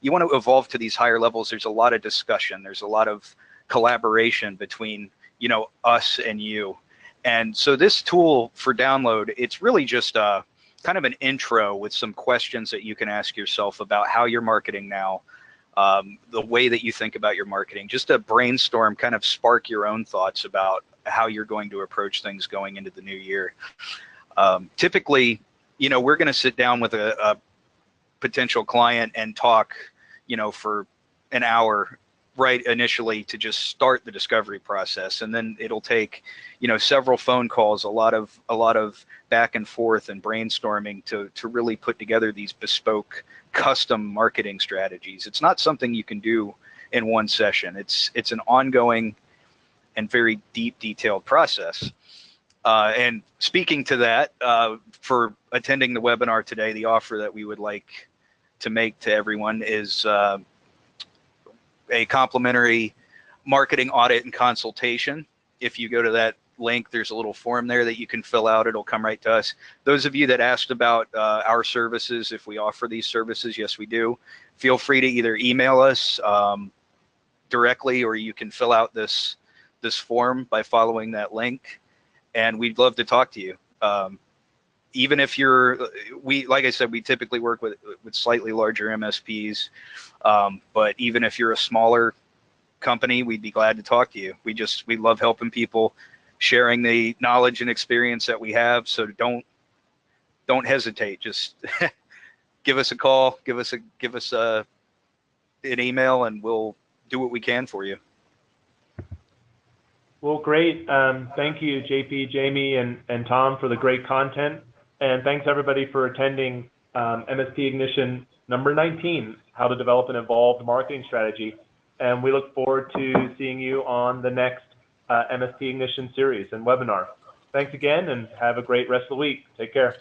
want to evolve to these higher levels, there's a lot of discussion. There's a lot of collaboration between us and you. And so this tool for download, it's really just kind of an intro with some questions that you can ask yourself about how you're marketing now, the way that you think about your marketing, just to brainstorm, kind of spark your own thoughts about how you're going to approach things going into the new year. Typically, we're going to sit down with a potential client and talk, for an hour right initially to just start the discovery process, and then it'll take several phone calls, a lot of back and forth and brainstorming to really put together these bespoke custom marketing strategies. It's not something you can do in one session. It's an ongoing and very deep, detailed process. And speaking to that, for attending the webinar today, the offer that we would like to make to everyone is a complimentary marketing audit and consultation. If you go to that link, there's a little form there that you can fill out. It'll come right to us. Those of you that asked about our services, if we offer these services, yes, we do. Feel free to either email us directly, or you can fill out this form by following that link. and we'd love to talk to you. Even if like I said, we typically work with slightly larger MSPs, but even if you're a smaller company, we'd be glad to talk to you. We love helping people, sharing the knowledge and experience that we have. So don't hesitate. Just give us a call, give us an email, and we'll do what we can for you. Well, great. Thank you, JP, Jamie, and Tom, for the great content. And thanks, everybody, for attending MSP Ignition number 19, How to Develop an Evolved Marketing Strategy. And we look forward to seeing you on the next MSP Ignition series and webinar. Thanks again, and have a great rest of the week. Take care.